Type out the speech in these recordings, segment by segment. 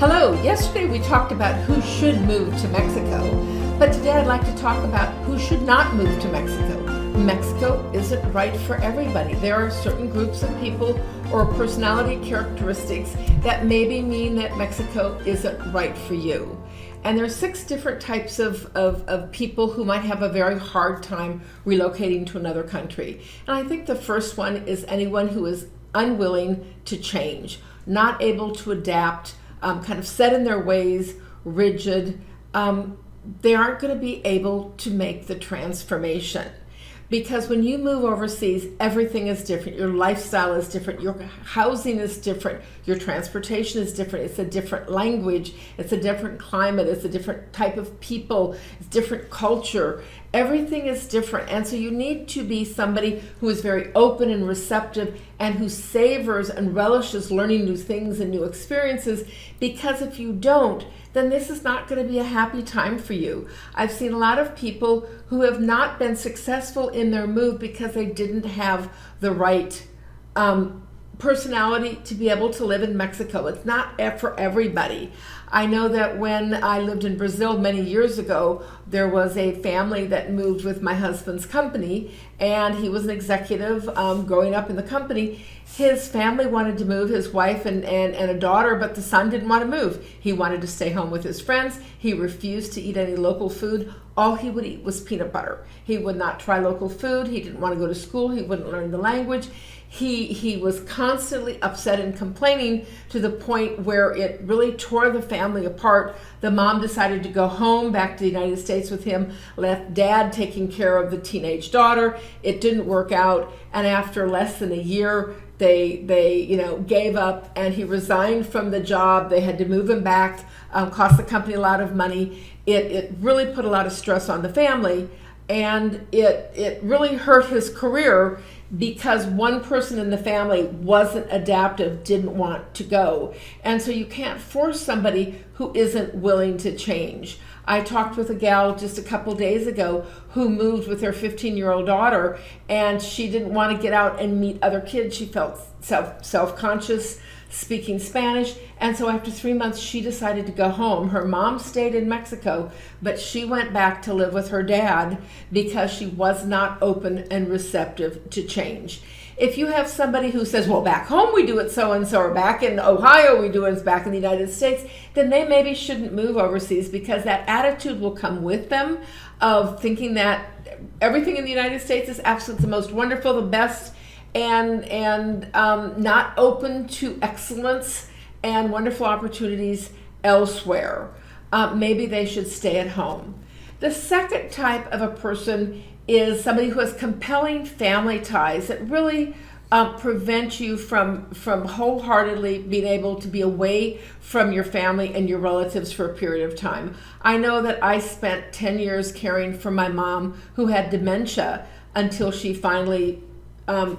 Hello, yesterday we talked about who should move to Mexico, but today I'd like to talk about who should not move to Mexico. Mexico isn't right for everybody. There are certain groups of people or personality characteristics that maybe mean that Mexico isn't right for you. And there are 6 different types of people who might have a very hard time relocating to another country. And I think the first one is anyone who is unwilling to change, not able to adapt, kind of set in their ways, rigid. They aren't going to be able to make the transformation. Because when you move overseas, everything is different. Your lifestyle is different. Your housing is different. Your transportation is different. It's a different language. It's a different climate. It's a different type of people. It's different culture. Everything is different. And so you need to be somebody who is very open and receptive and who savors and relishes learning new things and new experiences. Because if you don't, then this is not going to be a happy time for you. I've seen a lot of people who have not been successful in their move because they didn't have the right personality to be able to live in Mexico. It's not for everybody. I know that when I lived in Brazil many years ago, there was a family that moved with my husband's company, and he was an executive growing up in the company. His family wanted to move, his wife and a daughter, but the son didn't want to move. He wanted to stay home with his friends. He refused to eat any local food. All he would eat was peanut butter. He would not try local food. He didn't want to go to school. He wouldn't learn the language. He was constantly upset and complaining to the point where it really tore the family apart. The mom decided to go home back to the United States with him, left dad taking care of the teenage daughter. It didn't work out, and after less than a year, they gave up, and he resigned from the job. They had to move him back, cost the company a lot of money. It really put a lot of stress on the family, and it really hurt his career because one person in the family wasn't adaptive, didn't want to go. And so you can't force somebody who isn't willing to change. I talked with a gal just a couple days ago who moved with her 15-year-old daughter, and she didn't want to get out and meet other kids. She felt self-conscious speaking Spanish, and so after 3 months she decided to go home. Her mom stayed in Mexico, but she went back to live with her dad because she was not open and receptive to change. If you have somebody who says, well, back home we do it so and so, or back in Ohio we do it back in the United States, then they maybe shouldn't move overseas, because that attitude will come with them of thinking that everything in the United States is absolutely the most wonderful, the best, and not open to excellence and wonderful opportunities elsewhere. Maybe they should stay at home. The second type of a person is somebody who has compelling family ties that really prevent you from wholeheartedly being able to be away from your family and your relatives for a period of time. I know that I spent 10 years caring for my mom, who had dementia, until she finally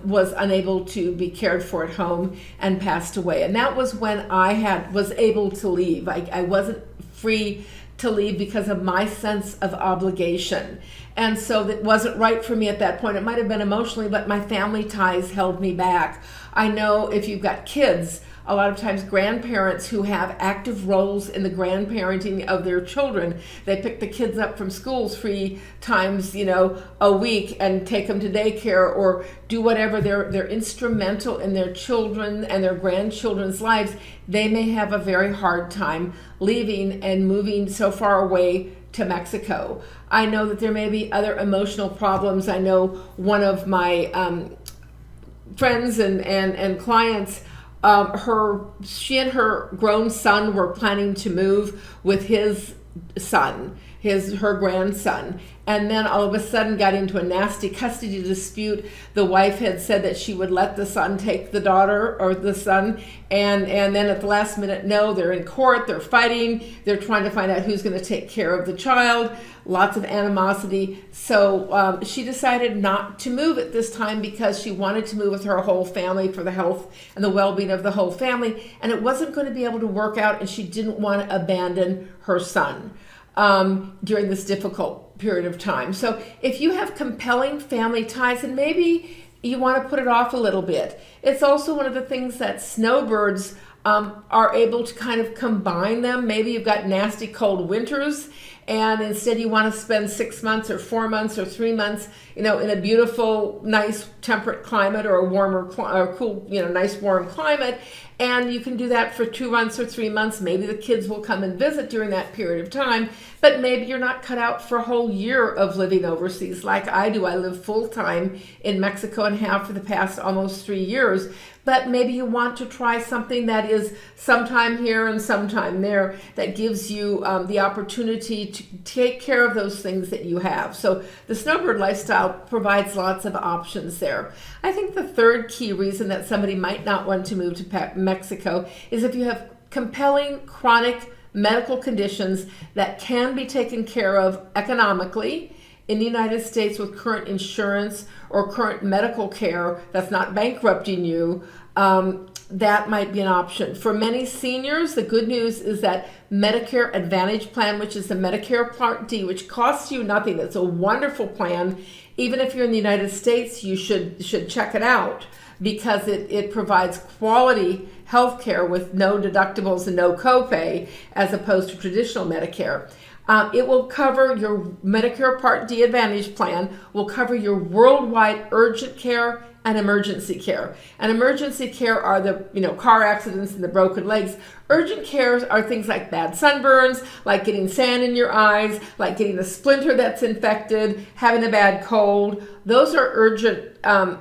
was unable to be cared for at home and passed away. And that was when I was able to leave. I wasn't free to leave because of my sense of obligation. And so that wasn't right for me at that point. It might have been emotionally, but my family ties held me back. I know if you've got kids, a lot of times grandparents who have active roles in the grandparenting of their children, they pick the kids up from school 3 times, a week and take them to daycare or do whatever. They're instrumental in their children and their grandchildren's lives. They may have a very hard time leaving and moving so far away to Mexico. I know that there may be other emotional problems. I know one of my friends and clients, she and her grown son were planning to move with his son, her grandson, and then all of a sudden got into a nasty custody dispute. The wife had said that she would let the son take the daughter or the son, and then at the last minute, no, they're in court, they're fighting, they're trying to find out who's going to take care of the child. Lots of animosity. So she decided not to move at this time because she wanted to move with her whole family for the health and the well-being of the whole family, and it wasn't going to be able to work out, and she didn't want to abandon her son during this difficult period of time. So if you have compelling family ties, and maybe you want to put it off a little bit. It's also one of the things that snowbirds are able to kind of combine them. Maybe you've got nasty cold winters, and instead you want to spend 6 months or 4 months or 3 months, in a beautiful, nice temperate climate, or a warmer, or cool, nice warm climate. And you can do that for 2 months or 3 months. Maybe the kids will come and visit during that period of time, but maybe you're not cut out for a whole year of living overseas like I do. I live full time in Mexico and have for the past almost 3 years. But maybe you want to try something that is sometime here and sometime there, that gives you the opportunity to take care of those things that you have. So the snowbird lifestyle provides lots of options there. I think the third key reason that somebody might not want to move to Mexico is if you have compelling chronic medical conditions that can be taken care of economically in the United States with current insurance or current medical care that's not bankrupting you. That might be an option. For many seniors, the good news is that Medicare Advantage plan, which is the Medicare Part D, which costs you nothing. It's a wonderful plan. Even if you're in the United States, you should check it out, because it provides quality health care with no deductibles and no copay, as opposed to traditional Medicare. It will cover your Medicare Part D Advantage plan, will cover your worldwide urgent care and emergency care. And emergency care are the car accidents and the broken legs. Urgent cares are things like bad sunburns, like getting sand in your eyes, like getting a splinter that's infected, having a bad cold. Those are urgent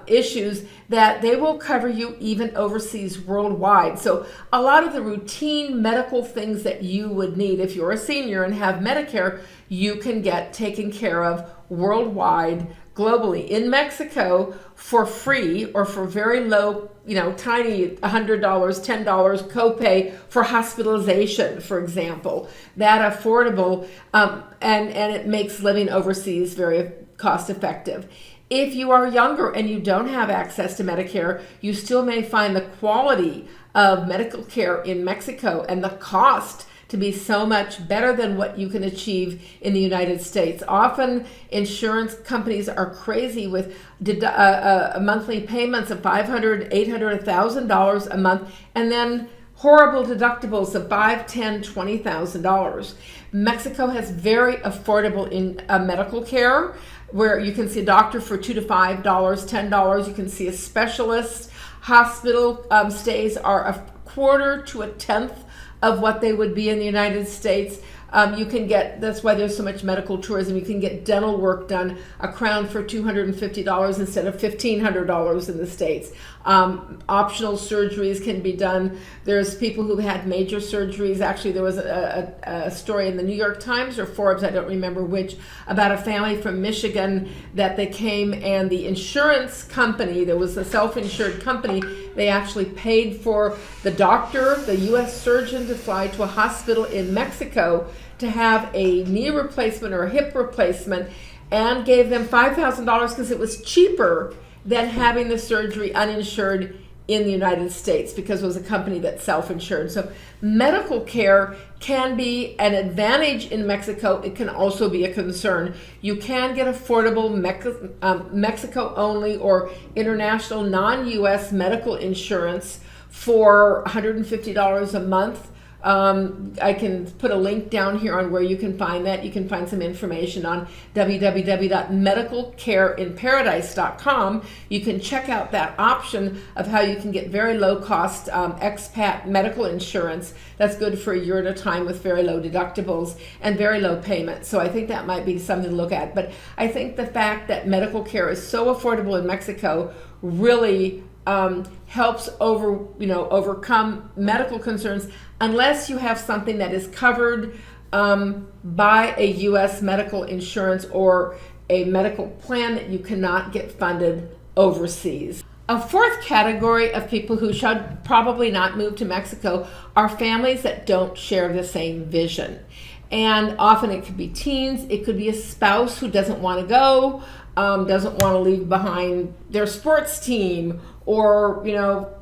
issues that they will cover you even overseas worldwide. So a lot of the routine medical things that you would need if you're a senior and have Medicare, you can get taken care of worldwide, globally, in Mexico for free, or for very low, tiny $100, $10 copay for hospitalization, for example. That affordable, and it makes living overseas very cost effective. If you are younger and you don't have access to Medicare, you still may find the quality of medical care in Mexico and the cost to be so much better than what you can achieve in the United States. Often insurance companies are crazy with monthly payments of $500, $800, $1,000 a month, and then horrible deductibles of $5,000, $10,000, $20,000. Mexico has very affordable medical care, where you can see a doctor for $2 to $5, $10. You can see a specialist. Hospital stays are a quarter to a tenth of what they would be in the United States. You can get, that's why there's so much medical tourism, you can get dental work done, a crown for $250 instead of $1,500 in the States. Optional surgeries can be done. There's people who've had major surgeries. Actually, there was a story in the New York Times or Forbes, I don't remember which, about a family from Michigan that they came, and the insurance company, there was a self-insured company, they actually paid for the doctor, the U.S. surgeon, to fly to a hospital in Mexico to have a knee replacement or a hip replacement, and gave them $5,000 because it was cheaper than having the surgery uninsured in the United States, because it was a company that's self-insured. So medical care can be an advantage in Mexico. It can also be a concern. You can get affordable Mexico only or international non-US medical insurance for $150 a month. I can put a link down here on where you can find that. You can find some information on www.medicalcareinparadise.com. You can check out that option of how you can get very low cost expat medical insurance that's good for a year at a time with very low deductibles and very low payments. So I think that might be something to look at. But I think the fact that medical care is so affordable in Mexico really helps overcome medical concerns, unless you have something that is covered by a U.S. medical insurance or a medical plan that you cannot get funded overseas. A fourth category of people who should probably not move to Mexico are families that don't share the same vision. And often it could be teens, it could be a spouse who doesn't want to go, doesn't want to leave behind their sports team, or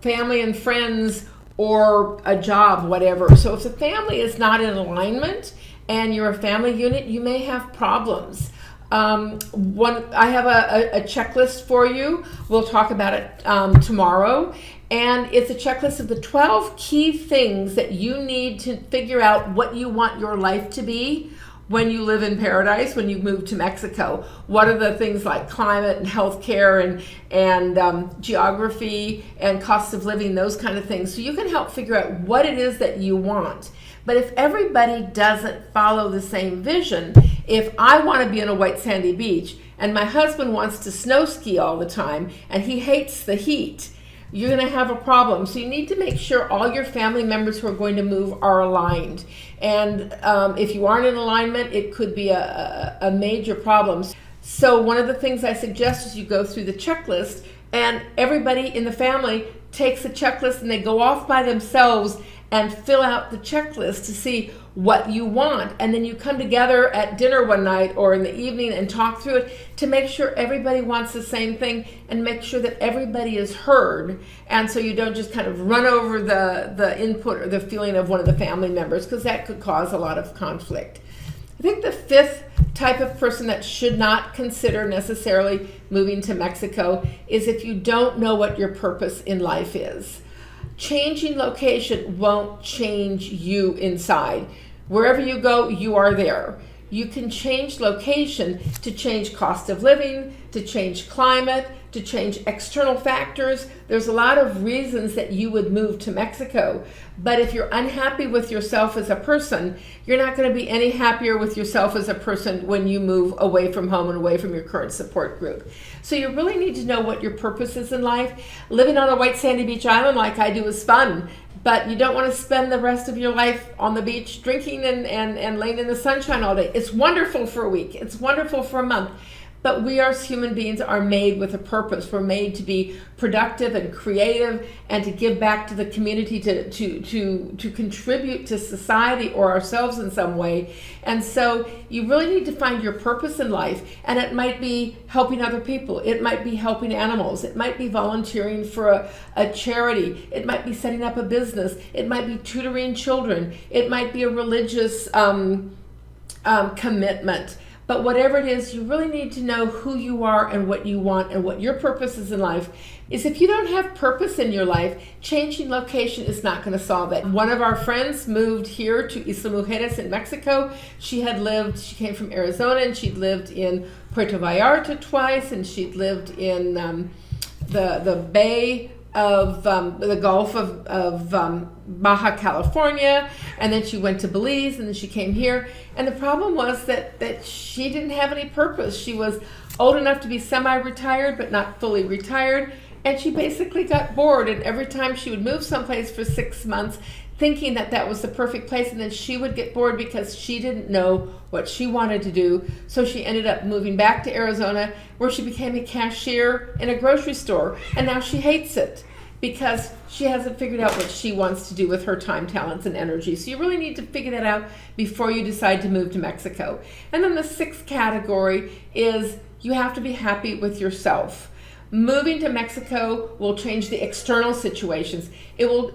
family and friends, or a job, whatever. So if the family is not in alignment and you're a family unit, you may have problems. I have a checklist for you. We'll talk about it tomorrow. And it's a checklist of the 12 key things that you need to figure out what you want your life to be when you live in paradise, when you move to Mexico. What are the things like climate and healthcare and geography and cost of living, those kind of things. So you can help figure out what it is that you want. But if everybody doesn't follow the same vision, if I want to be on a white sandy beach and my husband wants to snow ski all the time and he hates the heat, you're going to have a problem. So you need to make sure all your family members who are going to move are aligned. And if you aren't in alignment, it could be a major problem. So one of the things I suggest is you go through the checklist, and everybody in the family takes the checklist and they go off by themselves and fill out the checklist to see what you want. And then you come together at dinner one night or in the evening and talk through it to make sure everybody wants the same thing and make sure that everybody is heard. And so you don't just kind of run over the input or the feeling of one of the family members, because that could cause a lot of conflict. I think the fifth type of person that should not consider necessarily moving to Mexico is if you don't know what your purpose in life is. Changing location won't change you inside. Wherever you go, you are there. You can change location to change cost of living, to change climate, to change external factors. There's a lot of reasons that you would move to Mexico. But if you're unhappy with yourself as a person, you're not going to be any happier with yourself as a person when you move away from home and away from your current support group. So you really need to know what your purpose is in life. Living on a white sandy beach island like I do is fun, but you don't want to spend the rest of your life on the beach drinking and laying in the sunshine all day. It's wonderful for a week. It's wonderful for a month. But we as human beings are made with a purpose. We're made to be productive and creative and to give back to the community, to contribute to society or ourselves in some way. And so you really need to find your purpose in life. And it might be helping other people. It might be helping animals. It might be volunteering for a charity. It might be setting up a business. It might be tutoring children. It might be a religious commitment. But whatever it is, you really need to know who you are and what you want and what your purpose is in life. Is if you don't have purpose in your life, changing location is not going to solve it. One of our friends moved here to Isla Mujeres in Mexico. She came from Arizona, and she'd lived in Puerto Vallarta twice, and she'd lived in the Bay of the Gulf of Baja California, and then she went to Belize, and then she came here. And the problem was that she didn't have any purpose. She was old enough to be semi-retired, but not fully retired, and she basically got bored. And every time she would move someplace for 6 months, thinking that was the perfect place, and then she would get bored because she didn't know what she wanted to do. So she ended up moving back to Arizona, where she became a cashier in a grocery store, and now she hates it because she hasn't figured out what she wants to do with her time, talents, and energy. So you really need to figure that out before you decide to move to Mexico. And then the sixth category is you have to be happy with yourself. Moving to Mexico will change the external situations. It will,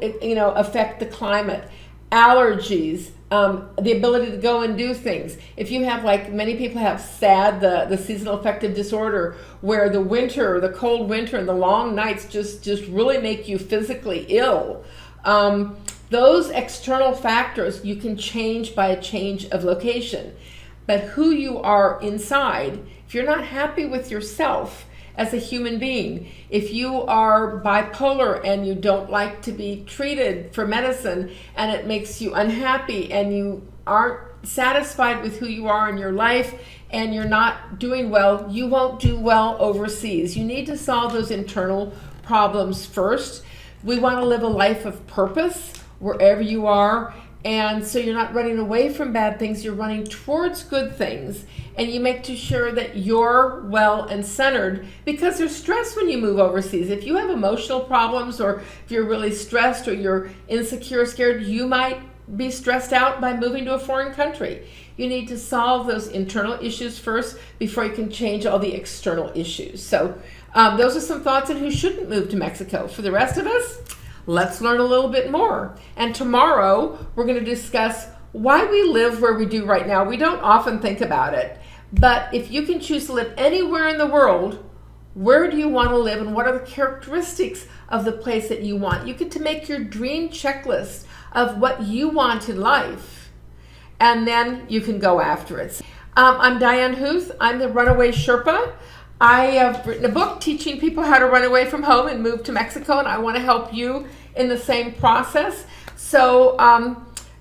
affect the climate, allergies, the ability to go and do things. If you have, like many people have SAD, the seasonal affective disorder, where the cold winter and the long nights just really make you physically ill. Those external factors you can change by a change of location. But who you are inside, if you're not happy with yourself as a human being, if you are bipolar and you don't like to be treated for medicine and it makes you unhappy and you aren't satisfied with who you are in your life and you're not doing well, you won't do well overseas. You need to solve those internal problems first. We want to live a life of purpose wherever you are. And so you're not running away from bad things, you're running towards good things. And you make sure that you're well and centered, because there's stress when you move overseas. If you have emotional problems, or if you're really stressed, or you're insecure, scared, you might be stressed out by moving to a foreign country. You need to solve those internal issues first before you can change all the external issues. So those are some thoughts on who shouldn't move to Mexico. For the rest of us, let's learn a little bit more. And tomorrow, we're going to discuss why we live where we do right now. We don't often think about it, but if you can choose to live anywhere in the world, Where do you want to live, and what are the characteristics of the place that you want? You get to make your dream checklist of what you want in life, and then you can go after it. I'm Diane Huth. I'm the Runaway Sherpa. I have written a book teaching people how to run away from home and move to Mexico, and I want to help you in the same process. So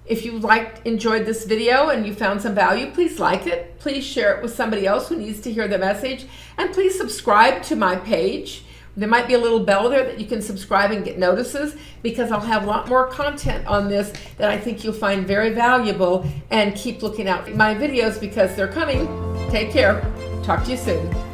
if you enjoyed this video and you found some value, please like it. Please share it with somebody else who needs to hear the message. And please subscribe to my page. There might be a little bell there that you can subscribe and get notices, because I'll have a lot more content on this that I think you'll find very valuable. And keep looking out for my videos because they're coming. Take care. Talk to you soon.